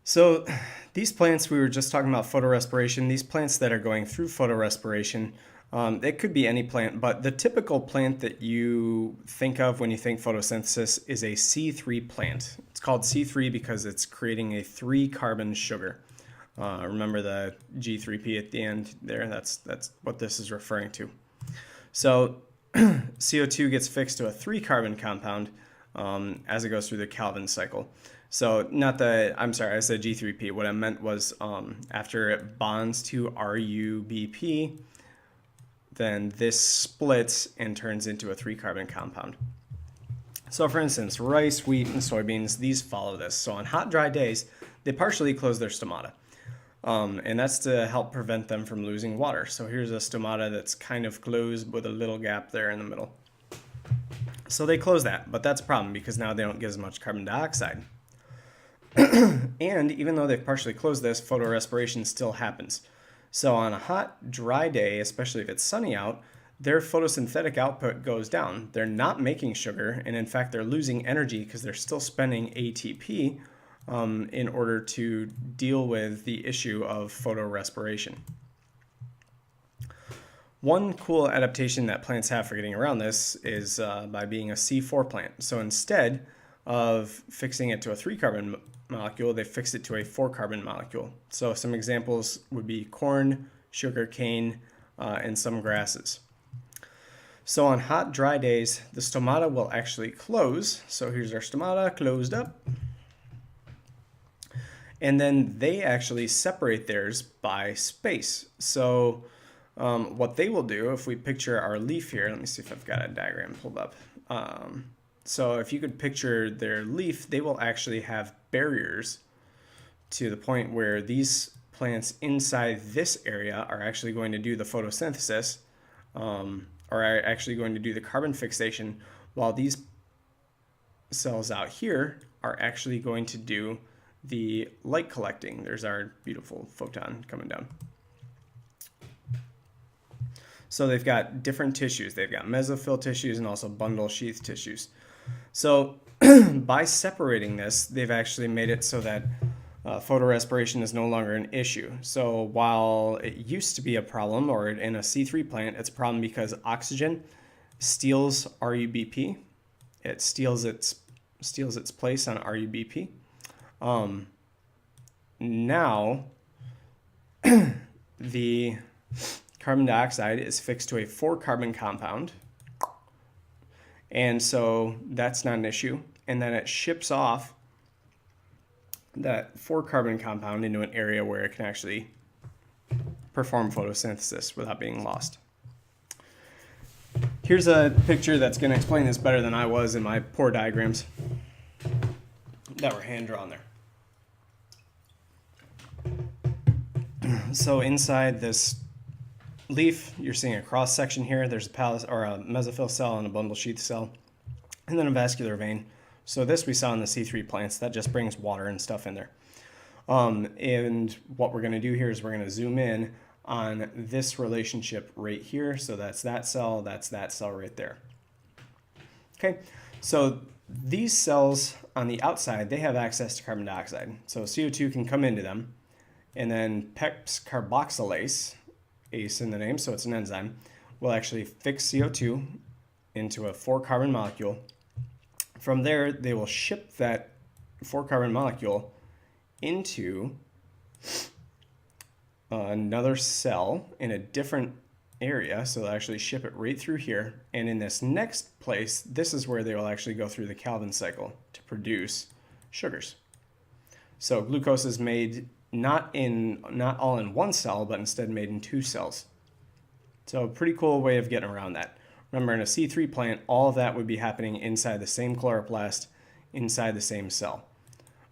So these plants, we were just talking about photorespiration. These plants that are going through photorespiration, it could be any plant, but the typical plant that you think of when you think photosynthesis is a C3 plant. It's called C3 because it's creating a 3-carbon sugar. Remember the G3P at the end there? That's what this is referring to. So CO2 gets fixed to a 3-carbon compound as it goes through the Calvin cycle. So not the, I'm sorry, I said G3P. What I meant was after it bonds to RUBP, then this splits and turns into a 3-carbon compound. So for instance, rice, wheat, and soybeans, these follow this. So on hot, dry days, they partially close their stomata. And that's to help prevent them from losing water. So here's a stomata that's kind of closed with a little gap there in the middle. So they close that, but that's a problem because now they don't get as much carbon dioxide. And even though they've partially closed this, photorespiration still happens. So on a hot, dry day, especially if it's sunny out, their photosynthetic output goes down. They're not making sugar, and in fact, they're losing energy because they're still spending ATP in order to deal with the issue of photorespiration. One cool adaptation that plants have for getting around this is by being a C4 plant. So instead of fixing it to a 3-carbon molecule, they fix it to a 4-carbon molecule. So some examples would be corn, sugar cane, and some grasses. So on hot, dry days, the stomata will actually close. So here's our stomata closed up. And then they actually separate theirs by space. So what they will do, if we picture our leaf here, let me see if I've got a diagram pulled up. So if you could picture their leaf, they will actually have barriers to the point where these plants inside this area are actually going to do the photosynthesis, or are actually going to do the carbon fixation, while these cells out here are actually going to do the light collecting. There's our beautiful photon coming down. So they've got different tissues. They've got mesophyll tissues and also bundle sheath tissues. So by separating this, they've actually made it so that photorespiration is no longer an issue. So while it used to be a problem, or in a C3 plant, it's a problem because oxygen steals RUBP. It steals its place on RUBP. Now the carbon dioxide is fixed to a 4-carbon compound, and so that's not an issue. And then it ships off that 4-carbon compound into an area where it can actually perform photosynthesis without being lost. Here's a picture that's going to explain this better than I was in my poor diagrams that were hand drawn there. So inside this leaf, you're seeing a cross section here. There's a mesophyll cell and a bundle sheath cell, and then a vascular vein. So this we saw in the C3 plants. That just brings water and stuff in there. And what we're going to do here is we're going to zoom in on this relationship right here. So that's that cell right there. Okay, so these cells on the outside, they have access to carbon dioxide. So CO2 can come into them, and then PEX carboxylase, ACE in the name, so it's an enzyme, will actually fix CO2 into a 4-carbon molecule. From there, they will ship that 4-carbon molecule into another cell in a different area. So they'll actually ship it right through here. And in this next place, this is where they will actually go through the Calvin cycle to produce sugars. So glucose is made not all in one cell, but instead made in 2 cells. So a pretty cool way of getting around that. Remember, in a C3 plant, all of that would be happening inside the same chloroplast, inside the same cell.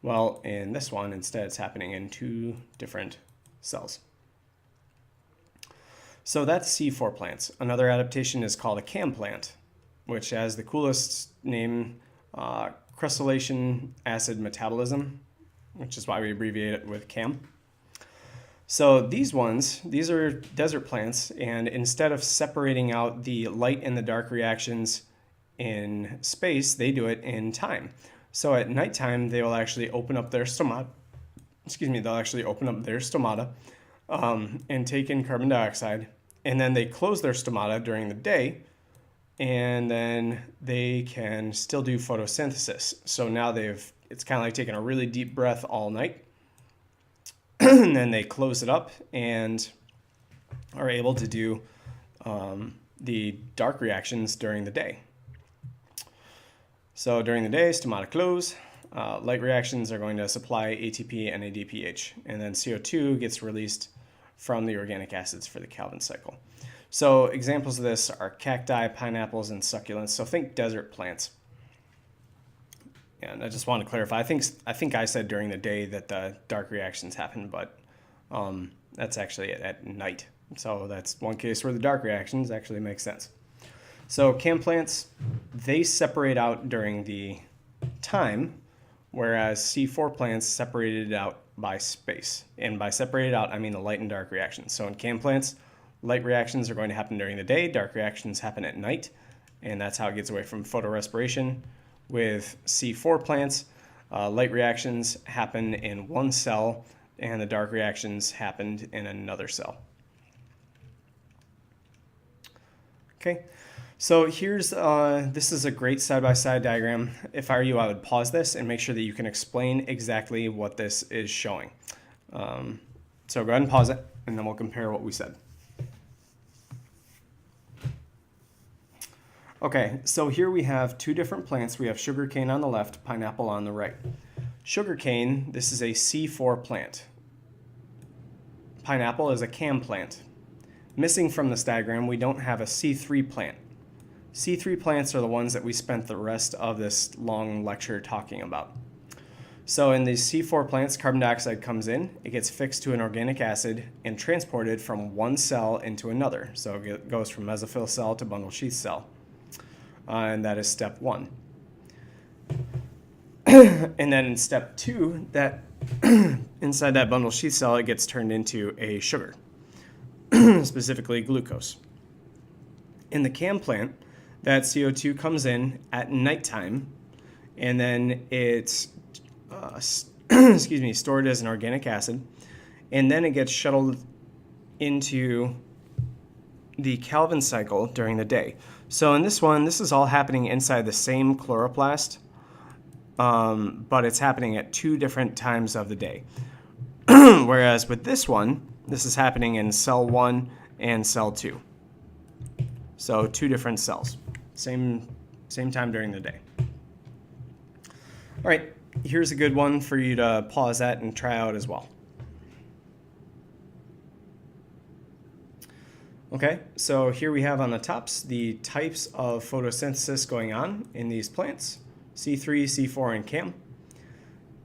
Well, in this one, instead, it's happening in 2 different cells. So that's C4 plants. Another adaptation is called a CAM plant, which has the coolest name, crustaceous acid metabolism, which is why we abbreviate it with CAM. So these are desert plants, and instead of separating out the light and the dark reactions in space, they do it in time. So at nighttime, they will actually open up their stomata they'll actually open up their stomata and take in carbon dioxide, and then they close their stomata during the day, and then they can still do photosynthesis. So now it's kind of like taking a really deep breath all night, and then they close it up and are able to do the dark reactions during the day. So during the day, stomata close. Light reactions are going to supply ATP and NADPH, and then CO2 gets released from the organic acids for the Calvin cycle. So examples of this are cacti, pineapples, and succulents. So think desert plants. And I just want to clarify, I think I said during the day that the dark reactions happen, but that's actually at night. So that's one case where the dark reactions actually make sense. So cam plants, they separate out during the time, whereas C4 plants separated out by space. And by separated out, I mean the light and dark reactions. So in cam plants, light reactions are going to happen during the day, dark reactions happen at night, and that's how it gets away from photorespiration. With C4 plants, light reactions happen in one cell, and the dark reactions happened in another cell. Okay, so here's, this is a great side-by-side diagram. If I were you, I would pause this and make sure that you can explain exactly what this is showing. So go ahead and pause it, and then we'll compare what we said. Okay, so here we have two different plants. We have sugarcane on the left, pineapple on the right. Sugarcane, this is a C4 plant. Pineapple is a cam plant. Missing from this diagram, we don't have a C3 plant. C3 plants are the ones that we spent the rest of this long lecture talking about. So in these C4 plants, carbon dioxide comes in, it gets fixed to an organic acid and transported from one cell into another. So it goes from mesophyll cell to bundle sheath cell. And that is step one. And then in step two, that inside that bundle sheath cell, it gets turned into a sugar, specifically glucose. In the cam plant, that CO2 comes in at nighttime, and then it's stored as an organic acid, and then it gets shuttled into the Calvin cycle during the day. So in this one, this is all happening inside the same chloroplast, but it's happening at two different times of the day. Whereas with this one, this is happening in cell 1 and cell 2. So two different cells, same time during the day. All right, here's a good one for you to pause at and try out as well. Okay, so here we have on the tops the types of photosynthesis going on in these plants, C3, C4, and cam.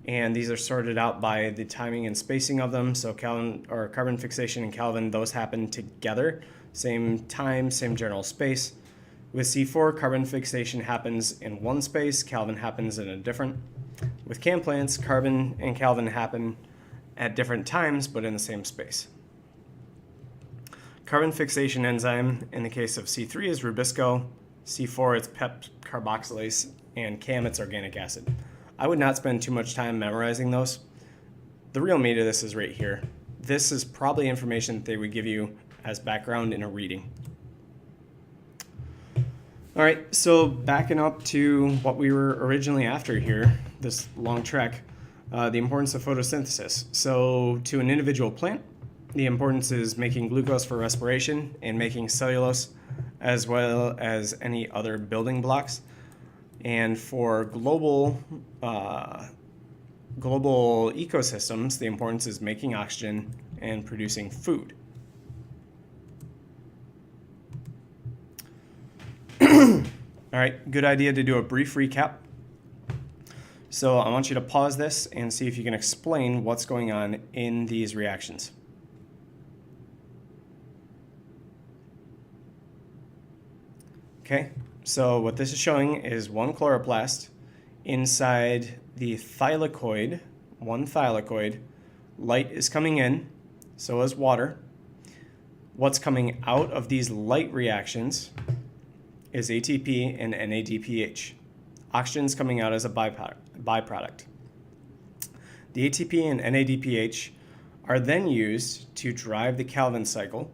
And these are sorted out by the timing and spacing of them. So carbon fixation and Calvin, those happen together, same time, same general space. With C4, carbon fixation happens in one space, Calvin happens in a different. With cam plants, carbon and Calvin happen at different times, but in the same space. Carbon fixation enzyme in the case of C3 is rubisco, C4 it's PEP carboxylase, and cam it's organic acid. I would not spend too much time memorizing those. The real meat of this is right here. This is probably information that they would give you as background in a reading. All right, so backing up to what we were originally after here, this long trek, the importance of photosynthesis. So to an individual plant, the importance is making glucose for respiration and making cellulose as well as any other building blocks. And for global ecosystems, the importance is making oxygen and producing food. All right, good idea to do a brief recap. So I want you to pause this and see if you can explain what's going on in these reactions. Okay, so what this is showing is one chloroplast inside the thylakoid, one thylakoid. Light is coming in, so is water. What's coming out of these light reactions is ATP and NADPH. Oxygen's coming out as a byproduct. The ATP and NADPH are then used to drive the Calvin cycle,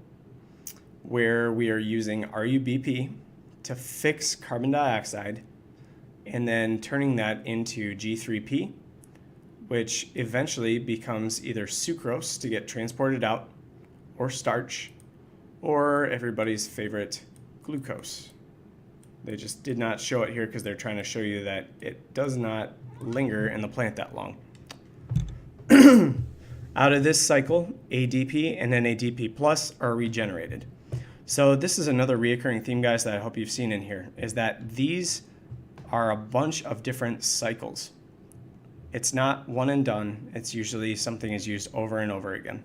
where we are using RuBP to fix carbon dioxide and then turning that into G3P, which eventually becomes either sucrose to get transported out, or starch, or everybody's favorite, glucose. They just did not show it here because they're trying to show you that it does not linger in the plant that long. Out of this cycle, ADP and NADP plus are regenerated. So this is another reoccurring theme, guys, that I hope you've seen in here, is that these are a bunch of different cycles. It's not one and done. It's usually something is used over and over again.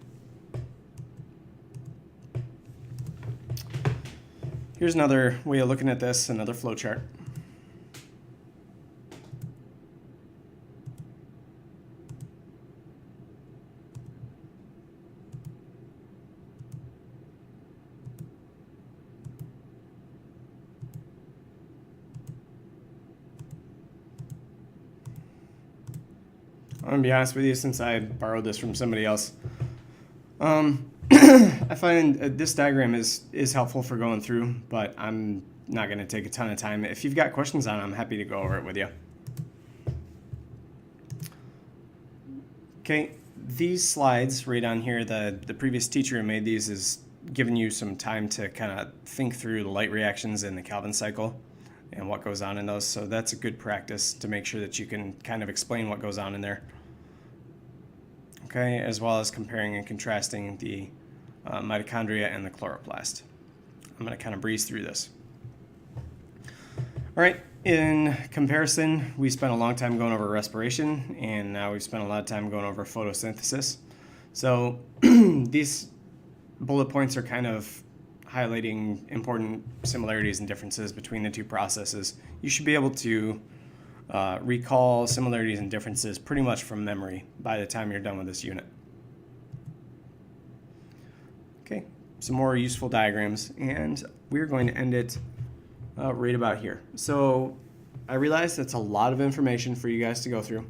Here's another way of looking at this, another flow chart. I'm gonna be honest with you, since I borrowed this from somebody else, I find this diagram is helpful for going through, but I'm not going to take a ton of time. If you've got questions on it, I'm happy to go over it with you. Okay, these slides right on here, the previous teacher who made these is giving you some time to kind of think through the light reactions in the Calvin cycle and what goes on in those. So that's a good practice to make sure that you can kind of explain what goes on in there. Okay, as well as comparing and contrasting the mitochondria and the chloroplast. I'm going to kind of breeze through this. All right, in comparison, we spent a long time going over respiration, and now we've spent a lot of time going over photosynthesis. So these bullet points are kind of highlighting important similarities and differences between the two processes. You should be able to recall similarities and differences pretty much from memory by the time you're done with this unit. Okay, some more useful diagrams, and we're going to end it right about here. So I realize that's a lot of information for you guys to go through.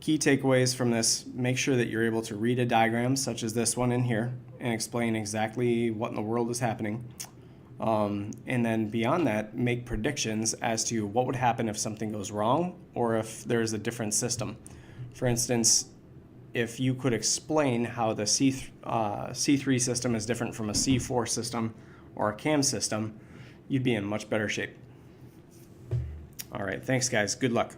Key takeaways from this: make sure that you're able to read a diagram such as this one in here and explain exactly what in the world is happening. And then beyond that, make predictions as to what would happen if something goes wrong or if there's a different system. For instance, if you could explain how the C3 system is different from a C4 system or a CAM system, you'd be in much better shape. All right, thanks guys, good luck.